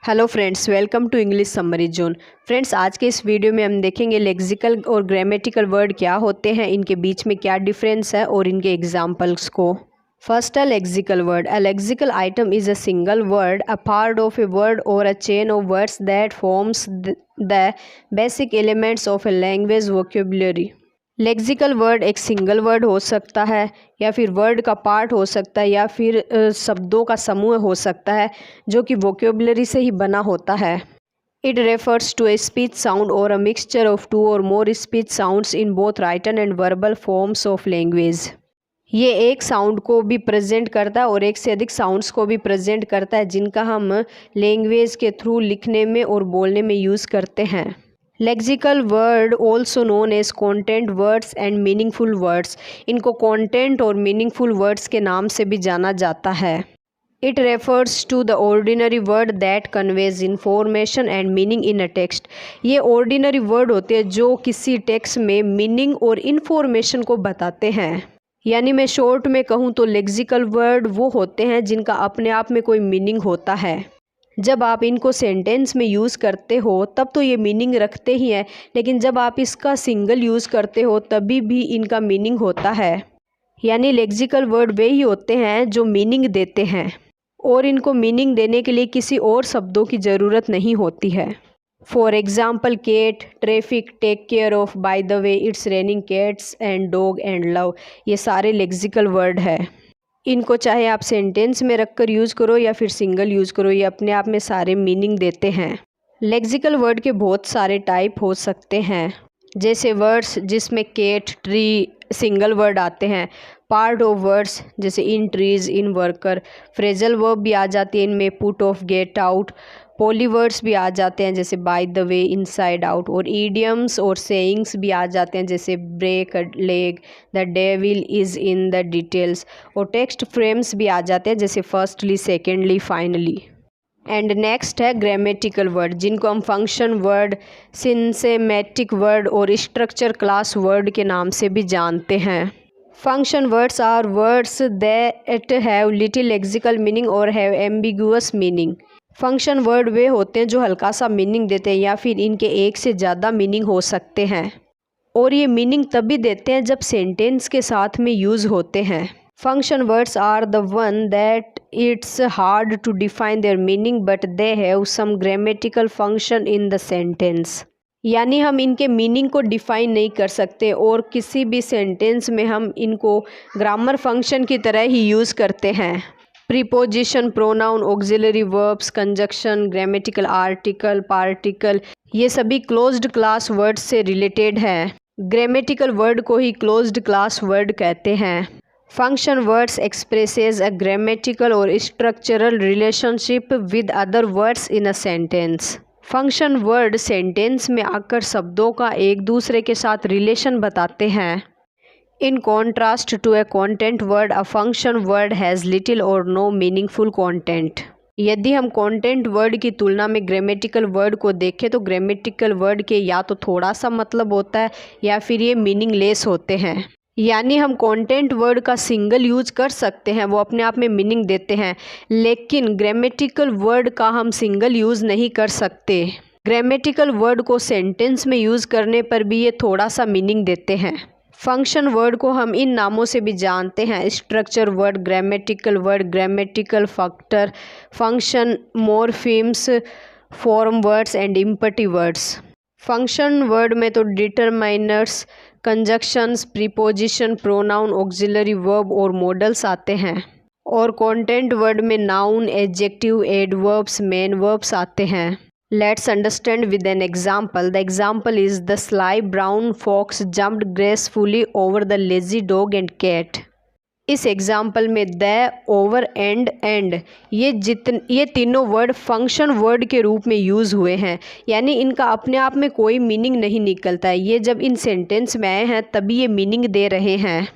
Hello friends, welcome to English summary zone. Friends, आज के इस वीडियो में हम देखेंगे लेक्सिकल और ग्रामेटिकल वर्ड क्या होते हैं, इनके बीच में क्या डिफरेंस है और इनके एग्जाम्पल्स को। फर्स्ट है lexical word. A lexical item is a single word, a part of a word or a chain of words that forms the basic elements of a language vocabulary. Lexical word एक single word हो सकता है या फिर word का part हो सकता है या फिर शब्दों का समूह हो सकता है जो कि वोकेबुलरी से ही बना होता है। It refers to a speech sound or a mixture of two or more speech sounds in both written and verbal forms of language. ये एक साउंड को भी प्रेजेंट करता है और एक से अधिक साउंड्स को भी प्रेजेंट करता है जिनका हम लैंग्वेज के थ्रू लिखने में और बोलने में यूज़ करते हैं। Lexical word also known as content words and meaningful words. इनको कॉन्टेंट और मीनिंगफुल वर्ड्स के नाम से भी जाना जाता है। It refers to the ordinary word that conveys information and meaning in a text. ये ऑर्डिनरी वर्ड होते हैं जो किसी टेक्स्ट में मीनिंग और इन्फॉर्मेशन को बताते हैं। यानी मैं शॉर्ट में कहूँ तो लेक्सिकल वर्ड वो होते हैं जिनका अपने आप में कोई मीनिंग होता है। जब आप इनको सेंटेंस में यूज़ करते हो तब तो ये मीनिंग रखते ही हैं, लेकिन जब आप इसका सिंगल यूज़ करते हो तभी भी इनका मीनिंग होता है। यानी लेक्सिकल वर्ड वे ही होते हैं जो मीनिंग देते हैं और इनको मीनिंग देने के लिए किसी और शब्दों की ज़रूरत नहीं होती है। For example cat, traffic, take care of, by the way, it's raining, cats and dog and love, ये सारे लेक्सिकल वर्ड है। इनको चाहे आप सेंटेंस में रखकर यूज़ करो या फिर सिंगल यूज़ करो, ये अपने आप में सारे मीनिंग देते हैं। लेक्सिकल वर्ड के बहुत सारे टाइप हो सकते हैं, जैसे वर्ड्स जिसमें केट, ट्री सिंगल वर्ड आते हैं। पार्ट ऑफ वर्ड्स जैसे in trees, in worker. Phrasal verb भी आ जाती है इनमें, put off, get out. Polywords भी आ जाते हैं जैसे by the way, inside out. और ईडियम्स और सेइंग्स भी आ जाते हैं जैसे break a leg, the devil is in the details. और टेक्स्ट फ्रेम्स भी आ जाते हैं जैसे firstly, secondly, finally. And next है ग्रामेटिकल वर्ड, जिनको हम फंक्शन वर्ड, सिंसेमेटिक वर्ड और स्ट्रक्चर क्लास वर्ड के नाम से भी जानते हैं। Function words are words that have little lexical meaning or have ambiguous meaning. Function word वे होते हैं जो हल्का सा मीनिंग देते हैं या फिर इनके एक से ज़्यादा मीनिंग हो सकते हैं, और ये मीनिंग तभी देते हैं जब सेंटेंस के साथ में यूज़ होते हैं। Function words are the one that it's hard to define their meaning but they have some grammatical function in the sentence. यानी हम इनके मीनिंग को डिफाइन नहीं कर सकते और किसी भी सेंटेंस में हम इनको ग्रामर फंक्शन की तरह ही यूज़ करते हैं। Preposition, pronoun, auxiliary verbs, conjunction, grammatical article, particle, ये सभी क्लोज्ड क्लास वर्ड से रिलेटेड है। ग्रामेटिकल वर्ड को ही क्लोज्ड क्लास वर्ड कहते हैं। Function words expresses a grammatical or structural relationship with other words in a sentence. Function word sentence में आकर शब्दों का एक दूसरे के साथ रिलेशन बताते हैं। In contrast to a content word, a function word has little or no meaningful content. यदि हम कॉन्टेंट वर्ड की तुलना में ग्रामेटिकल वर्ड को देखें तो ग्रामेटिकल वर्ड के या तो थोड़ा सा मतलब होता है या फिर ये मीनिंगलेस होते हैं। यानी हम कॉन्टेंट वर्ड का सिंगल यूज कर सकते हैं, वो अपने आप में मीनिंग देते हैं, लेकिन ग्रामेटिकल वर्ड का हम सिंगल यूज़ नहीं कर सकते। ग्रामेटिकल वर्ड को सेंटेंस में यूज़ करने पर भी ये थोड़ा सा मीनिंग देते हैं। फंक्शन वर्ड को हम इन नामों से भी जानते हैं: structure word, grammatical factor, function, morphemes, form words and imperative words. Function word में तो determiners, conjunctions, preposition, pronoun, auxiliary verb और मॉडल्स आते हैं। और कॉन्टेंट वर्ड में noun, adjective, adverbs, main verbs आते हैं। Let's understand with an example. The example is the sly brown fox jumped gracefully over the lazy dog and cat. इस example में the, over and ये तीनों word function word के रूप में use हुए हैं। यानी इनका अपने आप में कोई मीनिंग नहीं निकलता है, ये जब इन सेंटेंस में आए हैं तभी ये मीनिंग दे रहे हैं।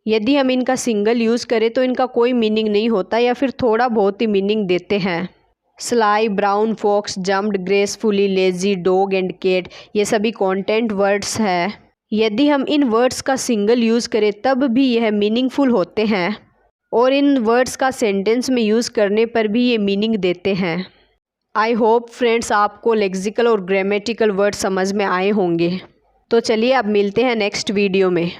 यदि हम इनका सिंगल यूज़ करें तो इनका कोई मीनिंग नहीं होता या फिर थोड़ा बहुत ही मीनिंग देते हैं। Sly, brown fox, jumped gracefully, lazy dog and cat, ये सभी कॉन्टेंट वर्ड्स हैं। यदि हम इन वर्ड्स का सिंगल यूज़ करें तब भी यह मीनिंगफुल होते हैं और इन वर्ड्स का सेंटेंस में यूज़ करने पर भी ये मीनिंग देते हैं। आई होप फ्रेंड्स आपको लेक्सिकल और ग्रामेटिकल वर्ड समझ में आए होंगे। तो चलिए अब मिलते हैं नेक्स्ट वीडियो में।